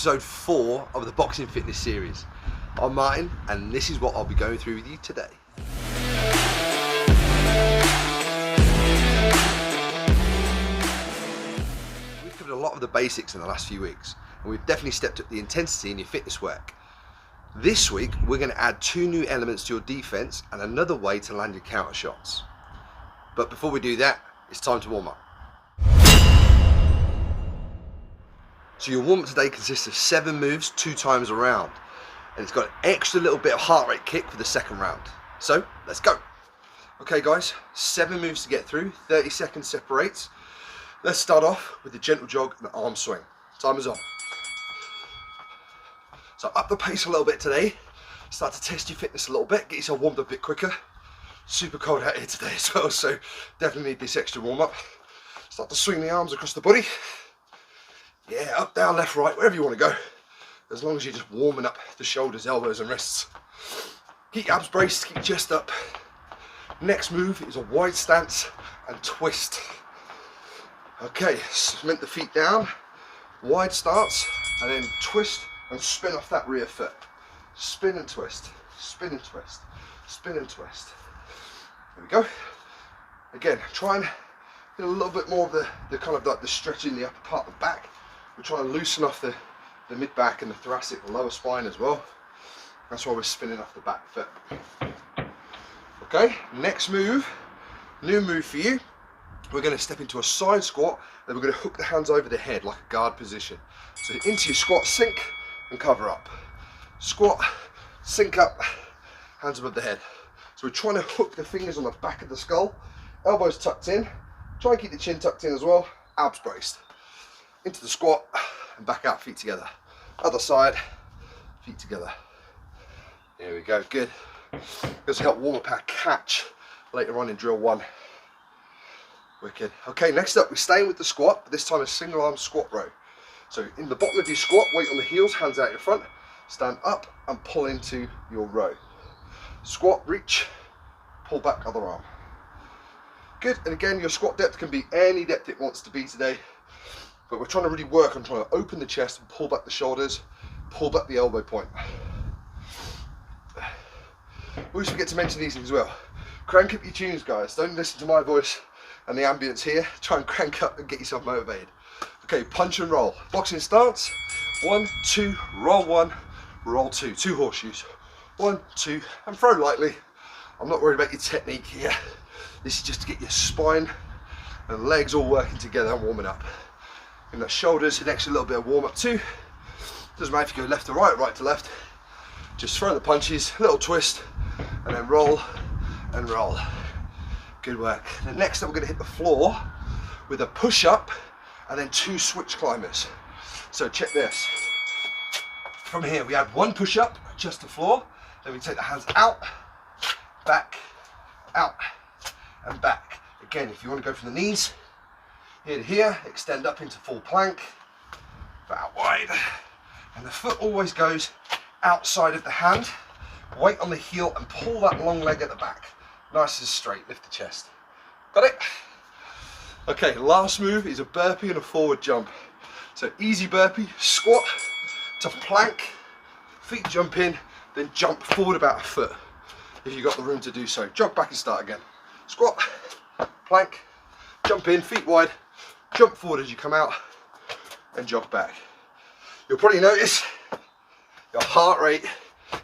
episode 4 of the Boxing Fitness series. I'm Martin, and this is what I'll be going through with you today. We've covered a lot of the basics in the last few weeks, and we've definitely stepped up the intensity in your fitness work. This week, we're going to add 2 new elements to your defense and another way to land your counter shots. But before we do that, it's time to warm up. So your warm up today consists of 7 moves 2 times a round, and it's got an extra little bit of heart rate kick for the second round. So let's go. Okay guys, 7 moves to get through, 30 seconds separates. Let's start off with the gentle jog and arm swing. Time is on. So up the pace a little bit today, start to test your fitness a little bit, get yourself warmed up a bit quicker. Super cold out here today as well, so definitely need this extra warm up. Start to swing the arms across the body. Yeah, up, down, left, right, wherever you want to go. As long as you're just warming up the shoulders, elbows and wrists. Keep your abs braced, keep your chest up. Next move is a wide stance and twist. Okay, cement the feet down, wide stance, and then twist and spin off that rear foot. Spin and twist, spin and twist, spin and twist. There we go. Again, try and get a little bit more of the kind of like the stretch in the upper part of the back. We're trying to loosen off the mid back and the thoracic, the lower spine as well. That's why we're spinning off the back foot. Okay, next move, new move for you. We're going to step into a side squat, then we're going to hook the hands over the head like a guard position. So into your squat, sink and cover up. Squat, sink up, hands above the head. So we're trying to hook the fingers on the back of the skull, elbows tucked in, try and keep the chin tucked in as well, abs braced. Into the squat and back out, feet together. Other side, feet together. There we go, good. This will help warm up our catch later on in drill 1. Wicked. Okay, next up we're staying with the squat, but this time a single arm squat row. So in the bottom of your squat, weight on the heels, hands out your front, stand up and pull into your row. Squat, reach, pull back, other arm. Good, and again your squat depth can be any depth it wants to be today. But we're trying to really work on trying to open the chest and pull back the shoulders, pull back the elbow point. Always forget to mention these things as well. Crank up your tunes, guys. Don't listen to my voice and the ambience here. Try and crank up and get yourself motivated. Okay, punch and roll. Boxing stance. 1, 2, roll 1, roll 2. 2 horseshoes. 1, 2, and throw lightly. I'm not worried about your technique here. This is just to get your spine and legs all working together and warming up. And the shoulders, an extra little bit of warm up too. Doesn't matter if you go left to right, right to left. Just throw the punches, little twist, and then roll and roll. Good work. And next up we're going to hit the floor with a push up and then 2 switch climbers. So check this. From here we add 1 push up, just the floor. Then we take the hands out, and back. Again, if you want to go from the knees, here to here, extend up into full plank, out wide, and the foot always goes outside of the hand, weight on the heel and pull that long leg at the back, nice and straight, lift the chest. Got it? Okay, last move is a burpee and a forward jump. So easy burpee, squat to plank, feet jump in, then jump forward about a foot, if you've got the room to do so. Jog back and start again. Squat, plank, jump in, feet wide, jump forward as you come out and jog back. You'll probably notice your heart rate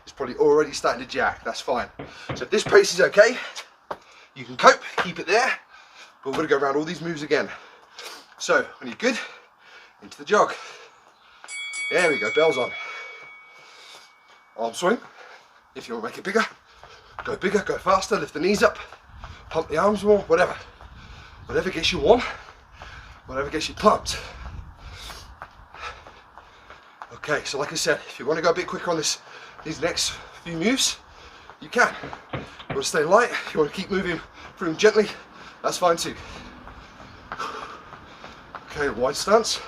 is probably already starting to jack. That's fine. So if this pace is okay, you can cope, keep it there, but we're going to go around all these moves again. So when you're good, into the jog. There we go, bells on. Arm swing. If you want to make it bigger, go faster, lift the knees up, pump the arms more, whatever. Whatever gets you warm, whatever gets you pumped. Okay, so like I said, if you want to go a bit quicker on these next few moves, you can. You want to stay light, you want to keep moving through them gently, that's fine too. Okay, wide stance,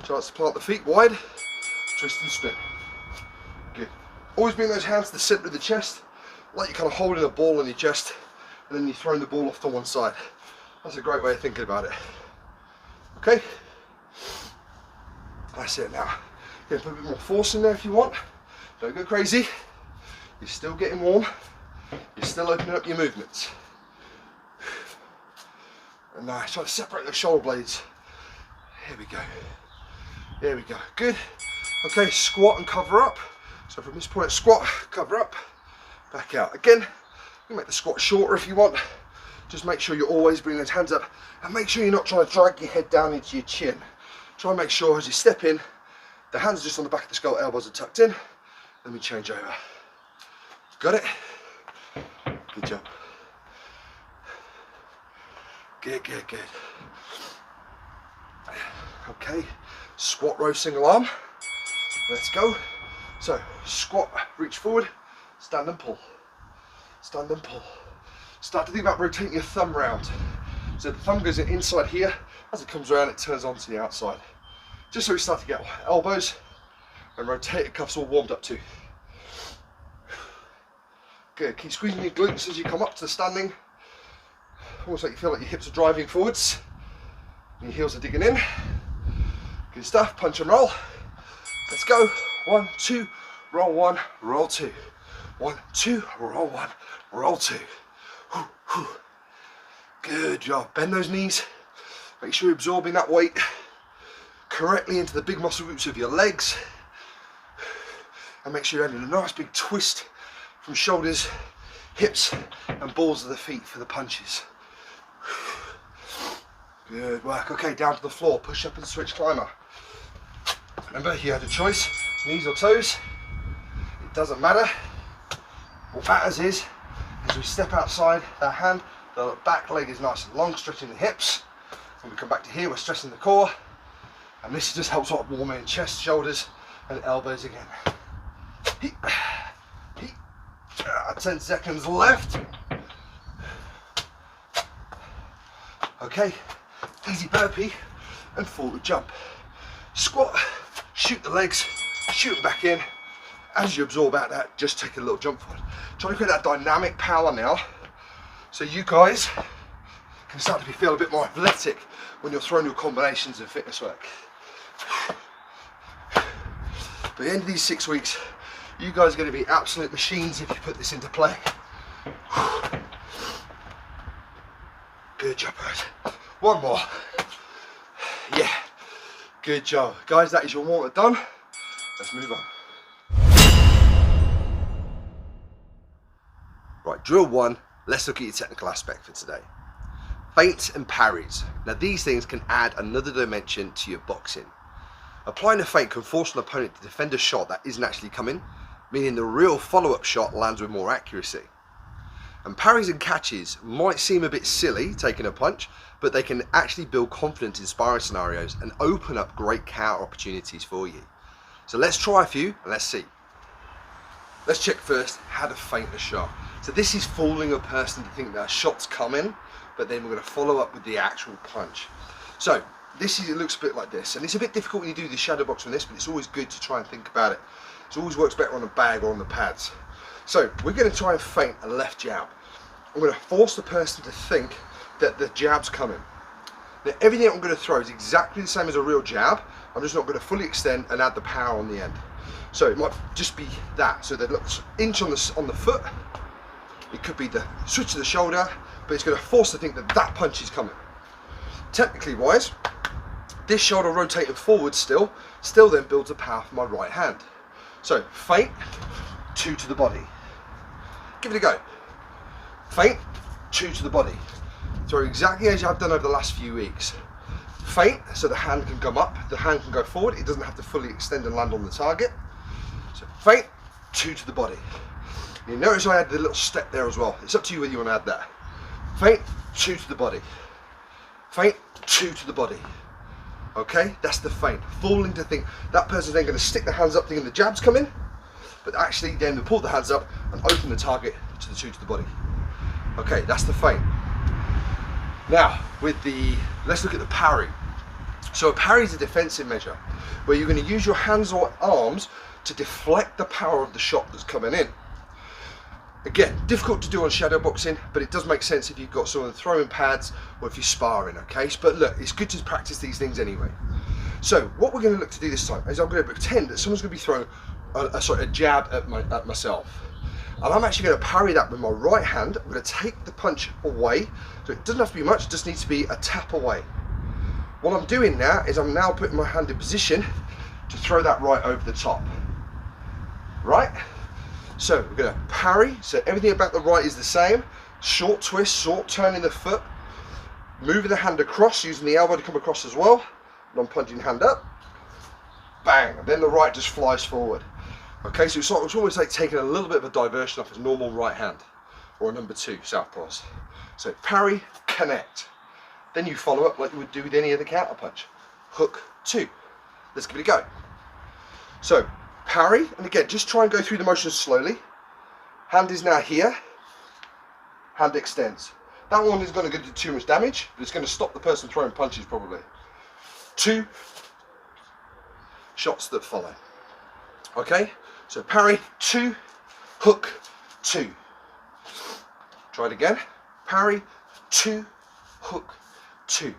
chance to plant the feet wide, twist and spin. Good. Always bring those hands to the centre of the chest, like you're kind of holding a ball on your chest, and then you're throwing the ball off to one side. That's a great way of thinking about it. Okay, that's it now. Yeah, put a bit more force in there if you want. Don't go crazy. You're still getting warm. You're still opening up your movements. And now try to separate the shoulder blades. Here we go. There we go. Good. Okay, squat and cover up. So from this point, squat, cover up, back out. Again, you can make the squat shorter if you want. Just make sure you're always bringing those hands up, and make sure you're not trying to drag your head down into your chin. Try and make sure as you step in, the hands are just on the back of the skull, elbows are tucked in. Let me change over. Got it? Good job. Good, good, good. Okay, squat row single arm. Let's go. So, squat, reach forward, stand and pull. Stand and pull. Start to think about rotating your thumb round. So the thumb goes inside here, as it comes around it turns onto the outside. Just so we start to get elbows and rotator cuffs all warmed up too. Good, keep squeezing your glutes as you come up to the standing. Almost like you feel like your hips are driving forwards. And your heels are digging in. Good stuff, punch and roll. Let's go. 1, 2, roll 1, roll 2. 1, 2, roll 1, roll 2. Whew, whew. Good job. Bend those knees. Make sure you're absorbing that weight correctly into the big muscle groups of your legs. And make sure you're adding a nice big twist from shoulders, hips, and balls of the feet for the punches. Good work. Okay, down to the floor. Push up and switch climber. Remember, you had a choice, knees or toes. It doesn't matter. What matters is, as we step outside, that hand, the back leg is nice and long, stretching the hips. When we come back to here, we're stressing the core. And this just helps out warming chest, shoulders, and elbows again. 10 seconds left. Okay, easy burpee and forward jump. Squat, shoot the legs, shoot them back in. As you absorb out that, just take a little jump forward. Try to create that dynamic power now, so you guys can start to feel a bit more athletic when you're throwing your combinations of fitness work. By the end of these 6 weeks, you guys are going to be absolute machines if you put this into play. Good job, guys. One more. Yeah, good job. Guys, that is your warm-up done. Let's move on. Right, drill 1. Let's look at your technical aspect for today. Feints and parries. Now these things can add another dimension to your boxing. Applying a feint can force an opponent to defend a shot that isn't actually coming, meaning the real follow-up shot lands with more accuracy. And parries and catches might seem a bit silly, taking a punch, but they can actually build confidence in sparring scenarios and open up great counter opportunities for you. So let's try a few and let's see. Let's check first how to feint a shot. So this is fooling a person to think that a shot's coming, but then we're going to follow up with the actual punch. So it looks a bit like this, and it's a bit difficult when you do the shadow box on this, but it's always good to try and think about it. It always works better on a bag or on the pads. So we're going to try and feint a left jab. I'm going to force the person to think that the jab's coming. Now everything I'm going to throw is exactly the same as a real jab. I'm just not going to fully extend and add the power on the end. So it might just be that. So the inch on the foot. It could be the switch of the shoulder, but it's going to force to think that that punch is coming. Technically wise, this shoulder rotating forward still then builds the power for my right hand. So feint, 2 to the body. Give it a go. Feint, 2 to the body. Throw exactly as I've done over the last few weeks. Feint, so the hand can come up, the hand can go forward, it doesn't have to fully extend and land on the target. So feint, 2 to the body. You notice I had the little step there as well. It's up to you whether you want to add that. Feint, 2 to the body. Feint, 2 to the body. Okay, that's the feint. Fooling to think that person's then going to stick the hands up thinking the jab's coming, but actually then they pull the hands up and open the target to the 2 to the body. Okay, that's the feint. Now, let's look at the parry. So a parry is a defensive measure where you're going to use your hands or arms to deflect the power of the shot that's coming in. Again, difficult to do on shadow boxing, but it does make sense if you've got someone throwing pads or if you're sparring, okay? But look, it's good to practice these things anyway. So what we're going to look to do this time is I'm going to pretend that someone's going to be throwing a jab at myself. And I'm actually going to parry that with my right hand. I'm going to take the punch away. So it doesn't have to be much, it just needs to be a tap away. What I'm doing now is I'm now putting my hand in position to throw that right over the top. Right? So we're going to parry. So everything about the right is the same. Short twist, short turn in the foot. Moving the hand across, using the elbow to come across as well. Non-plunging hand up. Bang. And then the right just flies forward. Okay, so it's almost like taking a little bit of a diversion off his normal right hand, or a number 2, southpaws. So parry, connect. Then you follow up like you would do with any other counter punch. Hook, 2. Let's give it a go. So parry, and again, just try and go through the motions slowly. Hand is now here. Hand extends. That one is going to do too much damage, but it's going to stop the person throwing punches probably. 2 shots that follow. Okay, so parry, 2, hook, 2. Try it again. Parry, 2, hook, 2.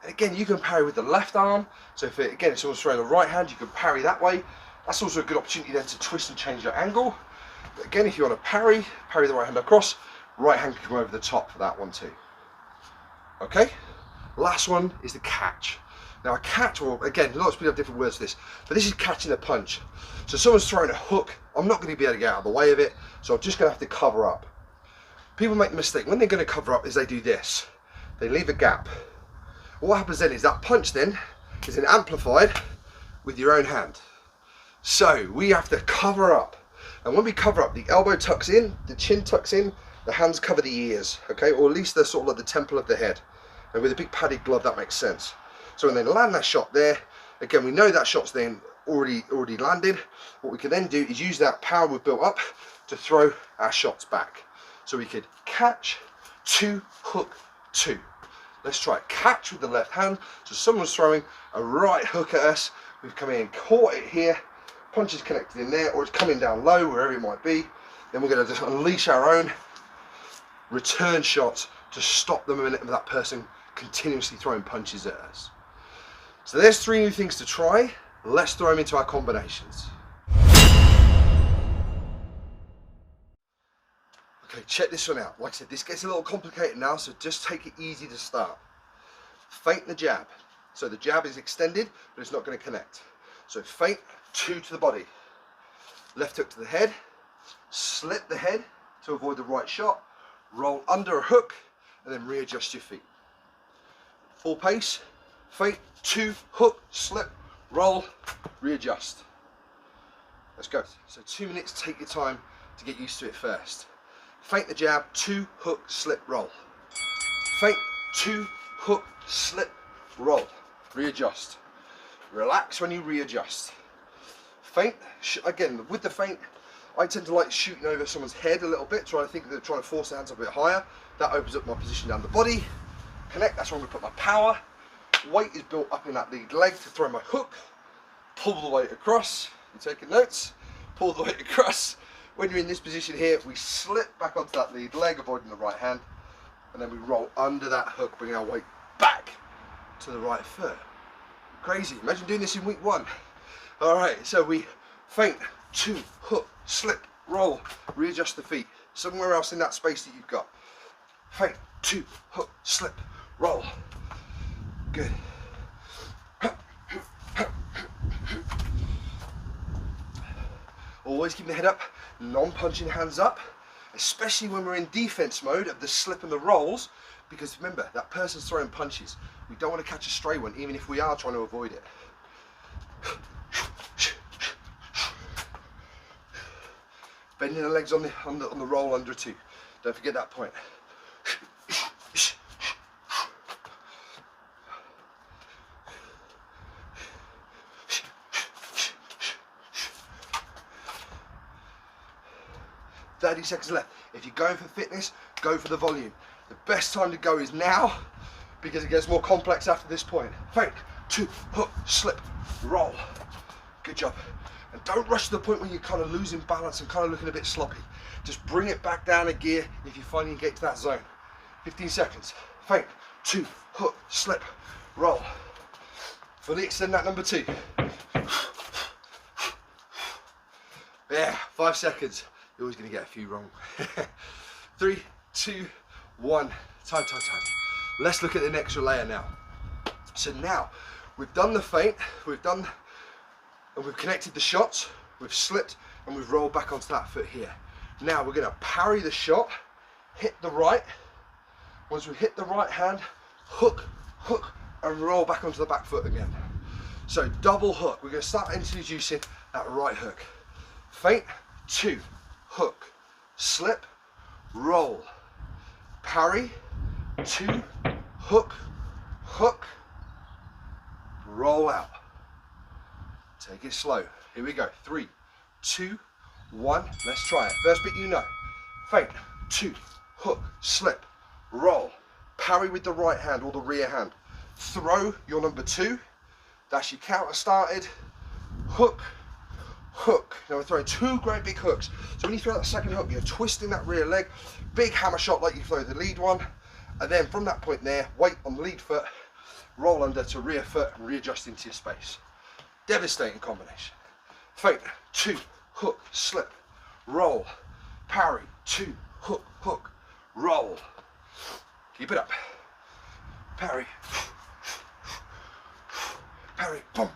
And again, you can parry with the left arm. So if someone's throwing the right hand, you can parry that way. That's also a good opportunity then to twist and change your angle. But again, if you want to parry the right hand across, right hand can come over the top for that one too. Okay, last one is the catch. Now a catch, or again, lots of people have different words for this, but this is catching a punch. So someone's throwing a hook, I'm not going to be able to get out of the way of it, so I'm just going to have to cover up. People make the mistake, when they're going to cover up, is they do this. They leave a gap. What happens then is that punch then is then amplified with your own hand. So we have to cover up. And when we cover up, the elbow tucks in, the chin tucks in, the hands cover the ears, okay? Or at least they're sort of like the temple of the head. And with a big padded glove, that makes sense. So when they land that shot there, again, we know that shot's then already landed. What we can then do is use that power we've built up to throw our shots back. So we could catch, 2, hook, 2. Let's try it. Catch with the left hand. So someone's throwing a right hook at us. We've come in, caught it here. Punch is connected in there, or it's coming down low, wherever it might be. Then we're going to just unleash our own return shots to stop the momentum of that person continuously throwing punches at us. So there's 3 new things to try. Let's throw them into our combinations. Okay, check this one out. Like I said, this gets a little complicated now, so just take it easy to start. Feint the jab. So the jab is extended, but it's not going to connect. So feint, 2 to the body. Left hook to the head. Slip the head to avoid the right shot. Roll under a hook, and then readjust your feet. Full pace. Feint, 2, hook, slip, roll, readjust. Let's go. So 2 minutes, take your time to get used to it first. Feint the jab, 2, hook, slip, roll. Feint, 2, hook, slip, roll. Readjust. Relax when you readjust. Feint, again, with the feint, I tend to like shooting over someone's head a little bit, trying to force the hands up a bit higher. That opens up my position down the body. Connect, that's where I'm going to put my power. Weight is built up in that lead leg to throw my hook. Pull the weight across. You're taking notes. Pull the weight across. When you're in this position here, we slip back onto that lead leg, avoiding the right hand, and then we roll under that hook, bringing our weight back to the right foot. Crazy. Imagine doing this in week 1. All right, so we feint, 2, hook, slip, roll, readjust the feet. Somewhere else in that space that you've got. Feint, 2, hook, slip, roll. Good. Always keep the head up, non-punching hands up, especially when we're in defense mode of the slip and the rolls, because remember, that person's throwing punches. We don't want to catch a stray one, even if we are trying to avoid it. Bending the legs on the roll under 2. Don't forget that point. 30 seconds left. If you're going for fitness, go for the volume. The best time to go is now, because it gets more complex after this point. Feint, 2, hook, slip, roll. Good job. And don't rush to the point where you're kind of losing balance and kind of looking a bit sloppy. Just bring it back down a gear if you finally get to that zone. 15 seconds. Feint, 2, hook, slip, roll. Fully extend that number 2. Yeah, 5 seconds. You're always going to get a few wrong. 3, 2, 1. Time. Let's look at the next layer now. So now, we've done the feint, we've connected the shots, we've slipped, and we've rolled back onto that foot here. Now we're going to parry the shot, hit the right. Once we hit the right hand, hook, and roll back onto the back foot again. So double hook. We're going to start introducing that right hook. Feint, 2, hook, slip, roll, parry, 2, hook, roll out. Take it slow. Here we go. 3, 2, 1. Let's try it. First bit you know. Feint, 2, hook, slip, roll, parry with the right hand or the rear hand. Throw your number 2. That's your counter started. Hook. Now we're throwing 2 great big hooks. So when you throw that second hook, you're twisting that rear leg. Big hammer shot like you throw the lead one. And then from that point there, weight on the lead foot, roll under to rear foot and readjust into your space. Devastating combination. Feint, 2, hook, slip, roll, parry, 2, hook, roll. Keep it up. Parry, boom.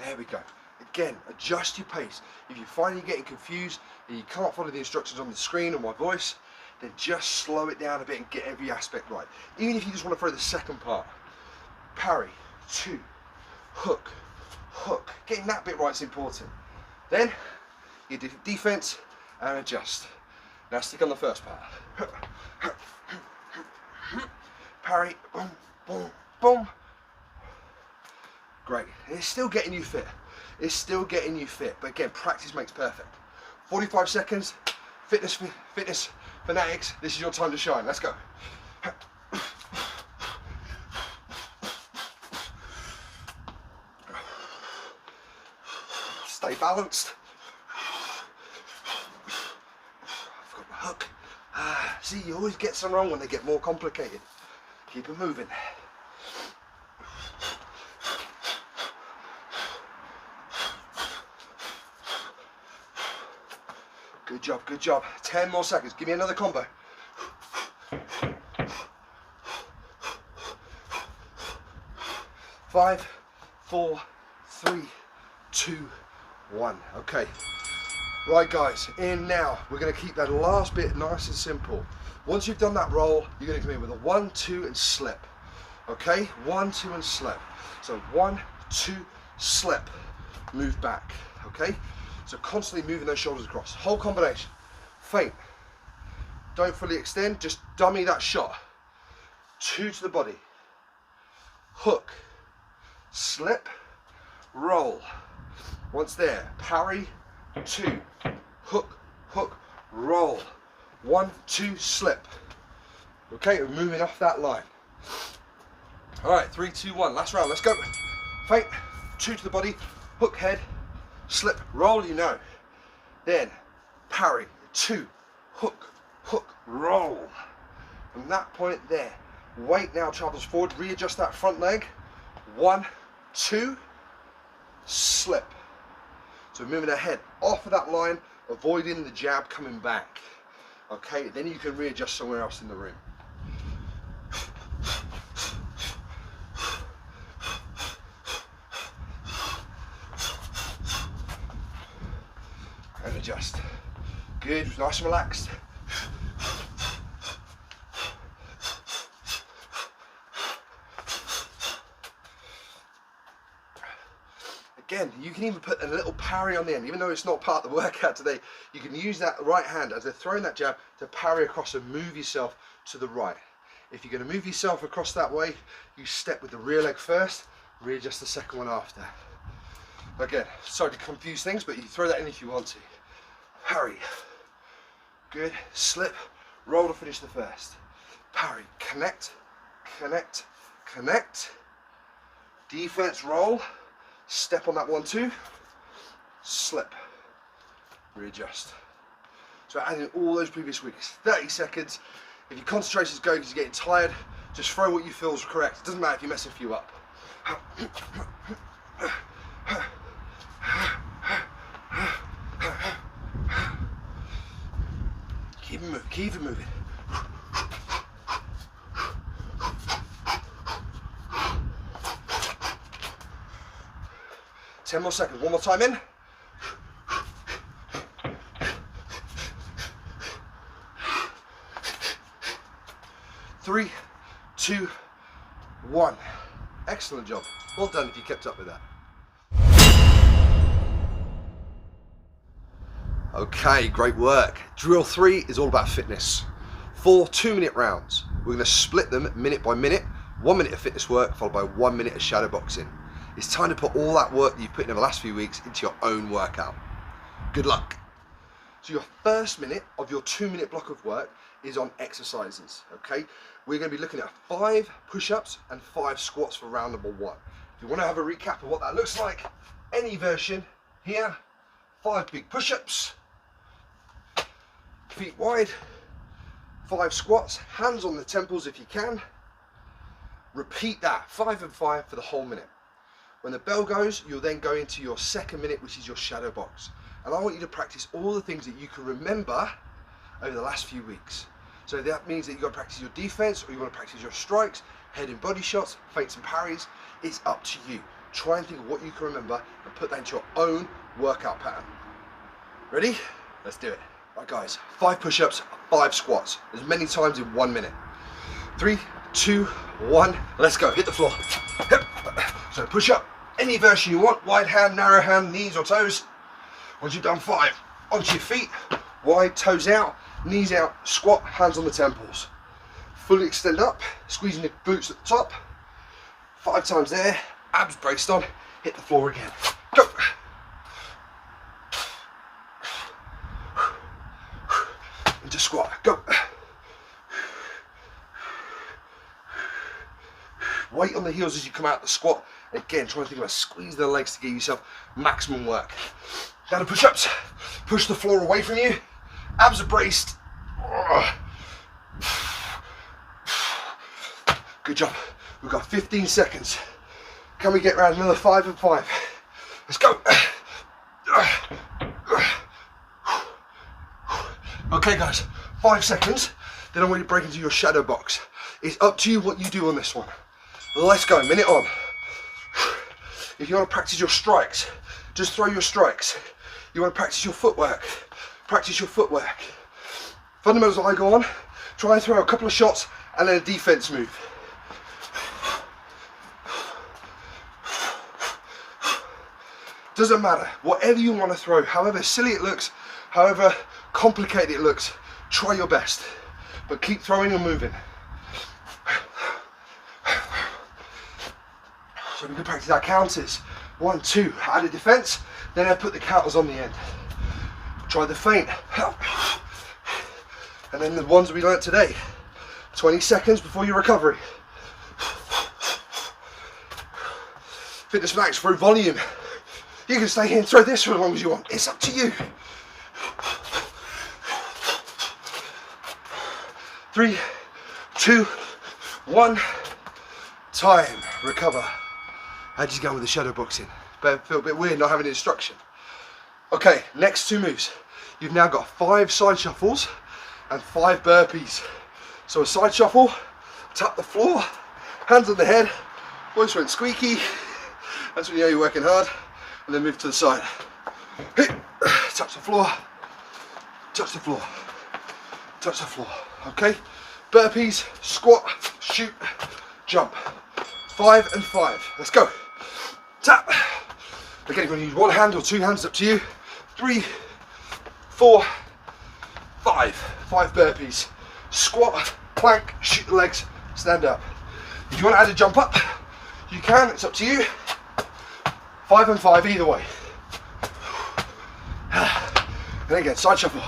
There we go. Again, adjust your pace. If you find you're getting confused and you can't follow the instructions on the screen or my voice, then just slow it down a bit and get every aspect right. Even if you just want to throw the second part. Parry, 2, hook. Getting that bit right is important. Then, you do defense and adjust. Now stick on the first part. Parry, boom. Great. And it's still getting you fit. But again, practice makes perfect. 45 seconds. Fitness fanatics, this is your time to shine. Let's go. Stay balanced. I've got my hook. See, you always get some wrong when they get more complicated. Keep it moving. Good job. 10 more seconds. Give me another combo. 5, 4, 3, 2, 1. Okay. Right guys, in now. We're going to keep that last bit nice and simple. Once you've done that roll, you're going to come in with a 1, 2 and slip. Okay? 1, 2 and slip. So 1, 2, slip. Move back. Okay? So constantly moving those shoulders across. Whole combination. Feint. Don't fully extend, just dummy that shot. 2 to the body. Hook. Slip. Roll. Once there, parry. 2. Hook. Roll. 1, 2, slip. Okay, we're moving off that line. Alright, 3, 2, 1. Last round, let's go. Feint. 2 to the body. Hook head. Slip, roll, you know. Then parry, 2, hook, roll. From that point there, weight now travels forward, readjust that front leg. 1, 2, slip. So moving ahead off of that line, avoiding the jab coming back. Okay, then you can readjust somewhere else in the room. And adjust. Good, nice and relaxed. Again, you can even put a little parry on the end, even though it's not part of the workout today. You can use that right hand as they're throwing that jab to parry across and move yourself to the right. If you're going to move yourself across that way, you step with the rear leg first, readjust the second one after. Again, sorry to confuse things, but you throw that in if you want to. Parry. Good. Slip. Roll to finish the first. Parry. Connect. Defense roll. Step on that 1, 2. Slip. Readjust. So adding all those previous weeks. 30 seconds. If your concentration's going because you're getting tired, Just throw what you feel is correct. It doesn't matter if you mess a few up. Keep it moving, keep it moving. 10 more seconds, one more time in. Three, two, one. Excellent job. Well done if you kept up with that. Okay, great work. Drill 3 is all about fitness. 4 2-minute rounds. We're going to split them minute by minute. 1 minute of fitness work followed by 1 minute of shadow boxing. It's time to put all that work that you've put in over the last few weeks into your own workout. Good luck. So your first minute of your 2-minute block of work is on exercises, okay? We're going to be looking at 5 push-ups and 5 squats for round number 1. If you want to have a recap of what that looks like, any version here, 5 big push-ups, feet wide, 5 squats, hands on the temples if you can. Repeat that 5 and 5 for the whole minute. When the bell goes, you'll then go into your second minute, which is your shadow box. And I want you to practice all the things that you can remember over the last few weeks. So that means that you've got to practice your defense, or you want to practice your strikes, head and body shots, feints and parries. It's up to you. Try and think of what you can remember and put that into your own workout pattern. Ready? Let's do it. Right guys, 5 push-ups, 5 squats, as many times in 1 minute. 3, 2, 1, let's go. Hit the floor. So push up, any version you want, wide hand, narrow hand, knees or toes. Once you've done 5, onto your feet, wide, toes out, knees out, squat, hands on the temples. Fully extend up, squeezing the glutes at the top. 5 times there, abs braced on, hit the floor again. Go. Into squat, go. Weight on the heels as you come out the squat. Again, try and think about squeeze the legs to give yourself maximum work. Down to push-ups. Push the floor away from you. Abs are braced. Good job. We've got 15 seconds. Can we get around another 5 and 5? Let's go. Okay guys, 5 seconds. Then I want you to break into your shadow box. It's up to you what you do on this one. Let's go, minute on. If you want to practice your strikes, just throw your strikes. You want to practice your footwork, practice your footwork. Fundamentals I go on, try and throw a couple of shots and then a defense move. Doesn't matter, whatever you want to throw, however silly it looks, however complicated it looks, try your best, but keep throwing and moving. So we can practice our counters. 1, 2, add a defense, then I put the counters on the end. Try the feint. And then the ones we learnt today. 20 seconds before your recovery. Fitness max through volume. You can stay here and throw this for as long as you want. It's up to you. 3, 2, 1. Time. Recover. How'd you go with the shadow boxing? Feel a bit weird not having instruction. Okay, next 2 moves. You've now got 5 side shuffles and 5 burpees. So a side shuffle, tap the floor, hands on the head, voice went squeaky. That's when you know you're working hard. And then move to the side. Touch the floor, touch the floor, touch the floor. Okay, burpees, squat, shoot, jump. 5 and 5. Let's go. Tap. Again, you're going to use 1 hand or 2 hands, up to you. 3, 4, 5. 5 burpees. Squat, plank, shoot the legs, stand up. If you want to add a jump up, you can. It's up to you. 5 and 5 either way. And again, side shuffle.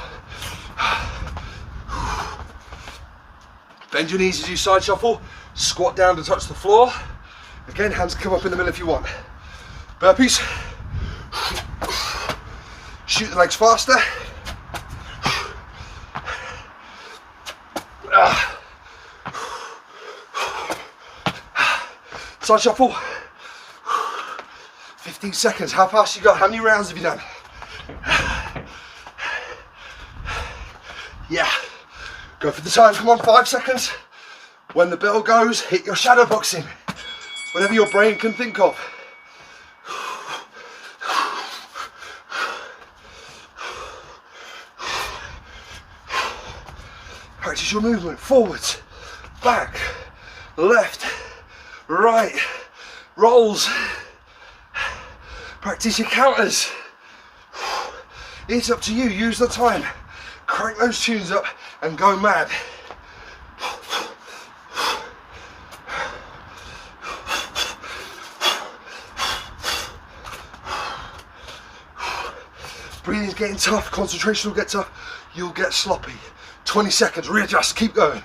Bend your knees as you side shuffle. Squat down to touch the floor. Again, hands come up in the middle if you want. Burpees. Shoot the legs faster. Side shuffle. 15 seconds. How fast you got? How many rounds have you done? Yeah. Go for the time. Come on, 5 seconds. When the bell goes, hit your shadow boxing. Whatever your brain can think of. Practice your movement. Forwards, back, left, right, rolls. Practice your counters. It's up to you. Use the time. Crank those tunes up and go mad. Breathing's getting tough, concentration will get tough, you'll get sloppy. 20 seconds, readjust, keep going.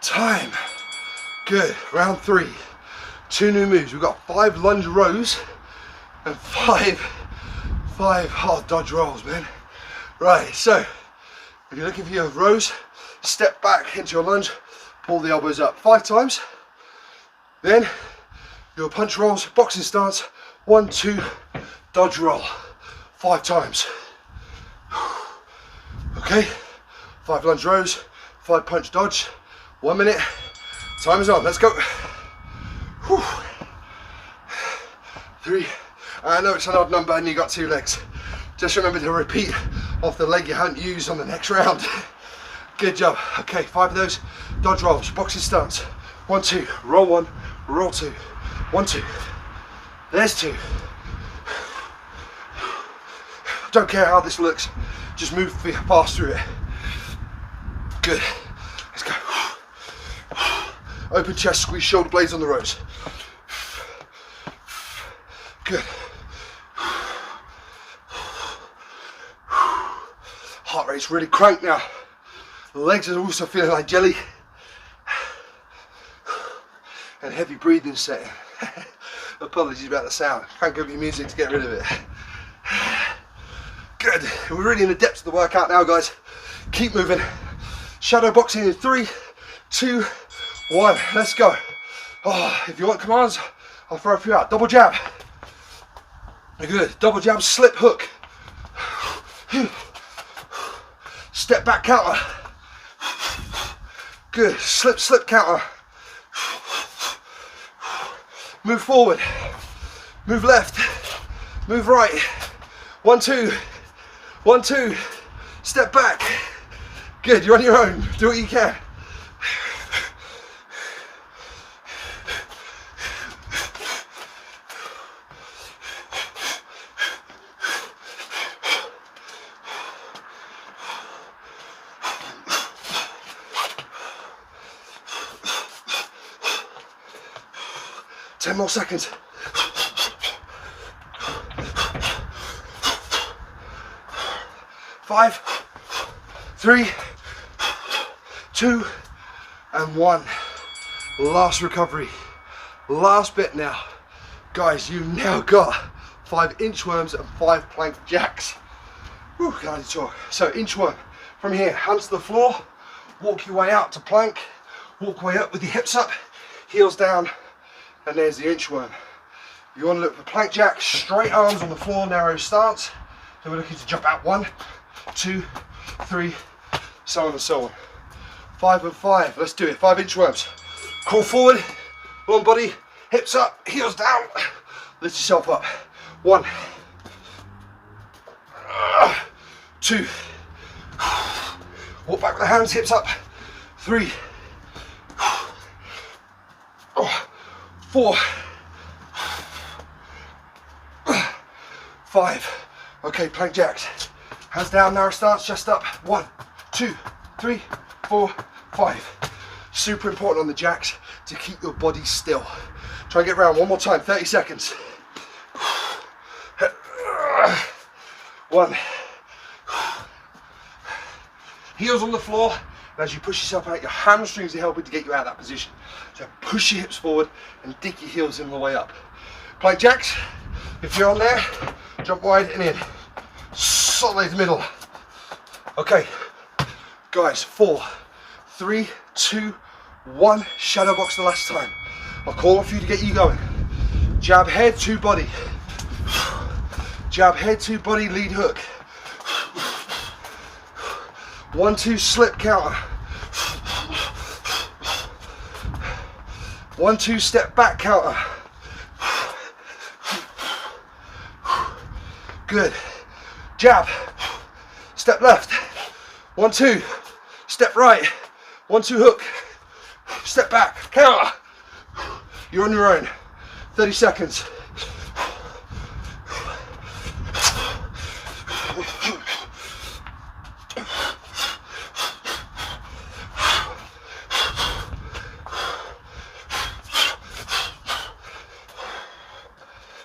Time. Good. Round 3. 2 new moves. We've got 5 lunge rows and 5 hard dodge rolls, man. Right, so if you're looking for your rows, step back into your lunge, pull the elbows up 5 times. Then your punch rolls, boxing stance, 1, 2, dodge roll, 5 times. Okay, 5 lunge rows, 5 punch dodge, 1 minute. Time is on, let's go. Whew. 3. I know it's an odd number and you got 2 legs. Just remember to repeat off the leg you haven't used on the next round. Good job. Okay, 5 of those dodge rolls, boxing stance. 1, 2, roll 1, roll 2. 1, 2. There's 2. Don't care how this looks, just move fast through it. Good. Let's go. Open chest, squeeze shoulder blades on the rows. Good. Heart rate's really cranked now. The legs are also feeling like jelly. And heavy breathing setting. Apologies about the sound. Can't give you music to get rid of it. Good. We're really in the depths of the workout now, guys. Keep moving. Shadow boxing in 3, 2, 1. Let's go. Oh, if you want commands, I'll throw a few out. Double jab. Good. Double jab, slip hook. Step back counter. Good. Slip, slip counter. Move forward. Move left. Move right. 1, 2. 1, 2. Step back. Good. You're on your own. Do what you can. Ten more seconds. 5, 3, 2, and 1. Last recovery. Last bit now. Guys, you've now got 5 inchworms and 5 plank jacks. Whew, can't even talk. So inchworm, from here, hands to the floor, walk your way out to plank, walk way up with your hips up, heels down, and there's the inchworm. You want to look for plank jack, straight arms on the floor, narrow stance. So we're looking to jump out 1, 2, 3, so on and so on. 5 and 5, let's do it. 5 inchworms. Crawl forward, long body, hips up, heels down. Lift yourself up. 1, 2, walk back with the hands, hips up. 3, 4, 5. Okay, plank jacks. Hands down, narrow stance, chest up. 1, 2, 3, 4, 5. Super important on the jacks to keep your body still. Try and get round one more time, 30 seconds. 1. Heels on the floor, And as you push yourself out, your hamstrings are helping to get you out of that position. So push your hips forward and dig your heels in the way up. Plank jacks, if you're on there, jump wide and in. Solid middle. Okay, guys, 4, 3, 2, 1. Shadow box the last time. I'll call on for you to get you going. Jab head to body. Jab head to body, lead hook. 1, 2, slip counter. 1, 2, step back counter. Good. Jab. Step left. 1, 2. Step right. 1, 2, hook. Step back. Counter. You're on your own. 30 seconds.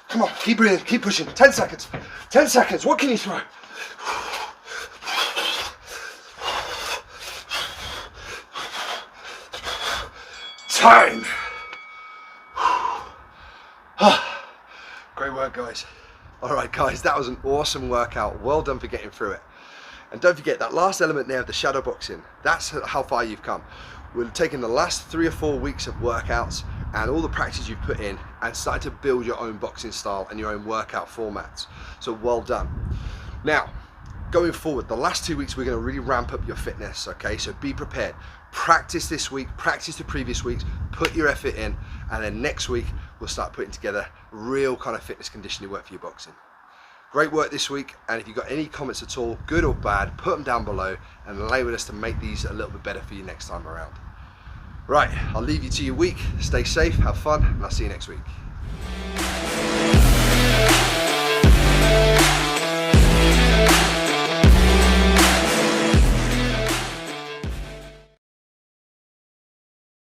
Come on, keep breathing, keep pushing. 10 seconds. 10 seconds. What can you throw? Time. Great work, guys. All right, guys, that was an awesome workout. Well done for getting through it. And don't forget that last element there of the shadow boxing. That's how far you've come. We're taking the last 3 or 4 weeks of workouts and all the practice you've put in and started to build your own boxing style and your own workout formats. So well done. Now, going forward, the last 2 weeks, we're going to really ramp up your fitness, okay? So be prepared. Practice this week, practice the previous weeks, put your effort in, and then next week, we'll start putting together real kind of fitness conditioning work for your boxing. Great work this week, and if you've got any comments at all, good or bad, put them down below and enable us to make these a little bit better for you next time around. Right, I'll leave you to your week. Stay safe, have fun, and I'll see you next week.